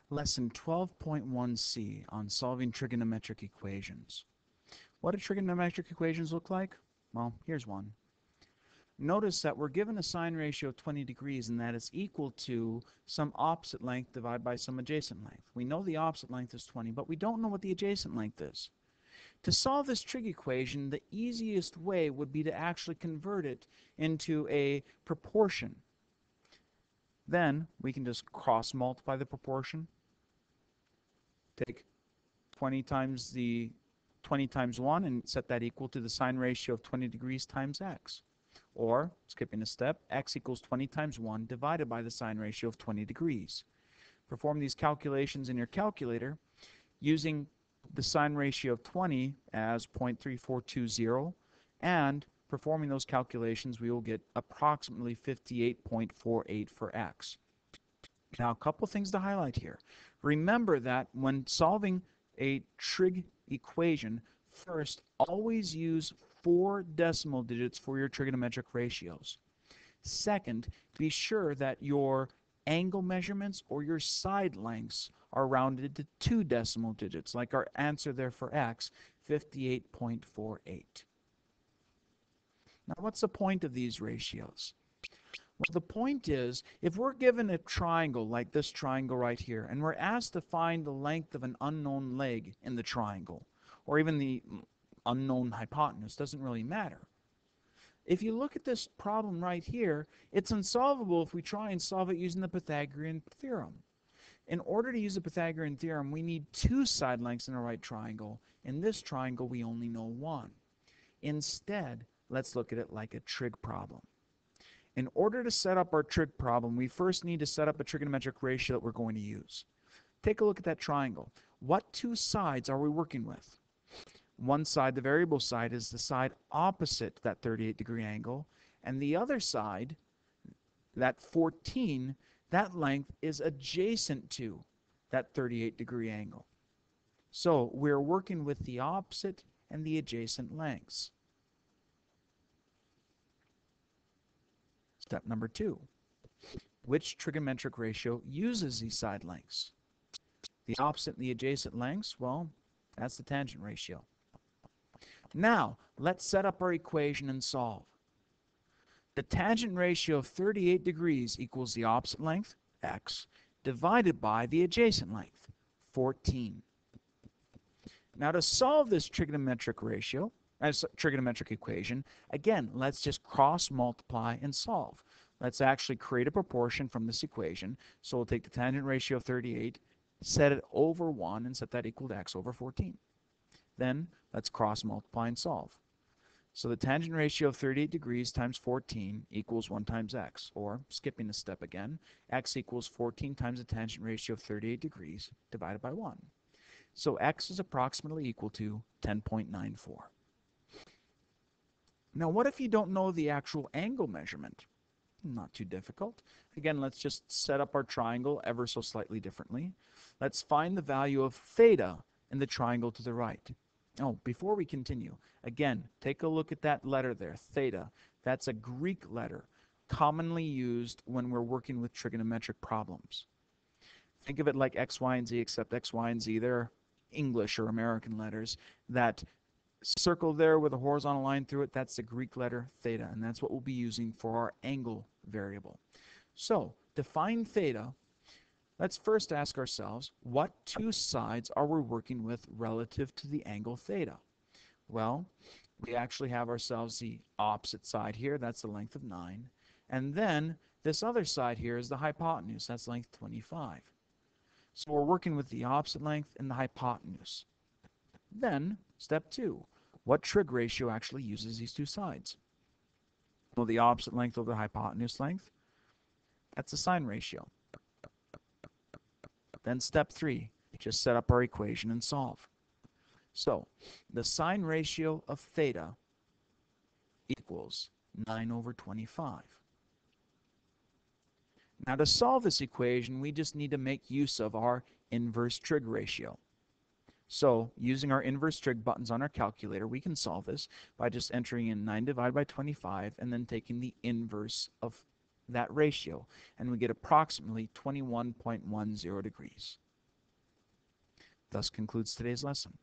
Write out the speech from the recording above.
Lesson 12.1c on solving trigonometric equations. What do trigonometric equations look like? Well, here's one. Notice that we're given a sine ratio of 20 degrees and that is equal to some opposite length divided by some adjacent length. We know the opposite length is 20, but we don't know what the adjacent length is. To solve this trig equation, the easiest way would be to actually convert it into a proportion. Then we can just cross multiply the proportion. Take 20 times 1 and set that equal to the sine ratio of 20 degrees times x. Or, skipping a step, x equals 20 times 1 divided by the sine ratio of 20 degrees. Perform these calculations in your calculator using the sine ratio of 20 as 0.3420, and performing those calculations we will get approximately 58.48 for x. Now, a couple things to highlight here. Remember that when solving a trig equation, first, always use 4 decimal digits for your trigonometric ratios. Second, be sure that your angle measurements or your side lengths are rounded to 2 decimal digits, like our answer there for x, 58.48. Now, what's the point of these ratios? Well, the point is, if we're given a triangle like this triangle right here, and we're asked to find the length of an unknown leg in the triangle, or even the unknown hypotenuse, doesn't really matter. If you look at this problem right here, it's unsolvable if we try and solve it using the Pythagorean theorem. In order to use the Pythagorean theorem, we need 2 side lengths in a right triangle. In this triangle, we only know 1. Instead, let's look at it like a trig problem. In order to set up our trig problem, we first need to set up a trigonometric ratio that we're going to use. Take a look at that triangle. What 2 sides are we working with? One side, the variable side, is the side opposite that 38-degree angle, and the other side, that 14, that length is adjacent to that 38-degree angle. So we're working with the opposite and the adjacent lengths. Step number 2. Which trigonometric ratio uses these side lengths? The opposite and the adjacent lengths, well, that's the tangent ratio. Now, let's set up our equation and solve. The tangent ratio of 38 degrees equals the opposite length, x, divided by the adjacent length, 14. Now, to solve this trigonometric equation, again, let's just cross multiply and solve. Let's actually create a proportion from this equation. So we'll take the tangent ratio of 38, set it over 1, and set that equal to x over 14. Then let's cross multiply and solve. So the tangent ratio of 38 degrees times 14 equals 1 times x, or skipping a step again, x equals 14 times the tangent ratio of 38 degrees divided by 1. So x is approximately equal to 10.94. Now, what if you don't know the actual angle measurement? Not too difficult. Again, let's just set up our triangle ever so slightly differently. Let's find the value of theta in the triangle to the right. Oh, before we continue, again, take a look at that letter there, theta. That's a Greek letter, commonly used when we're working with trigonometric problems. Think of it like x, y, and z, except x, y, and z, they're English or American letters. That circle there with a horizontal line through it, that's the Greek letter theta, and that's what we'll be using for our angle variable. So, to find theta, let's first ask ourselves, what 2 sides are we working with relative to the angle theta? Well, we actually have ourselves the opposite side here, that's the length of 9, and then this other side here is the hypotenuse, that's length 25. So we're working with the opposite length and the hypotenuse. Then, step 2, what trig ratio actually uses these 2 sides? Well, the opposite length over the hypotenuse length, that's the sine ratio. Then step 3, just set up our equation and solve. So, the sine ratio of theta equals 9 over 25. Now, to solve this equation, we just need to make use of our inverse trig ratio. So, using our inverse trig buttons on our calculator, we can solve this by just entering in 9 divided by 25 and then taking the inverse of that ratio. And we get approximately 21.10 degrees. Thus concludes today's lesson.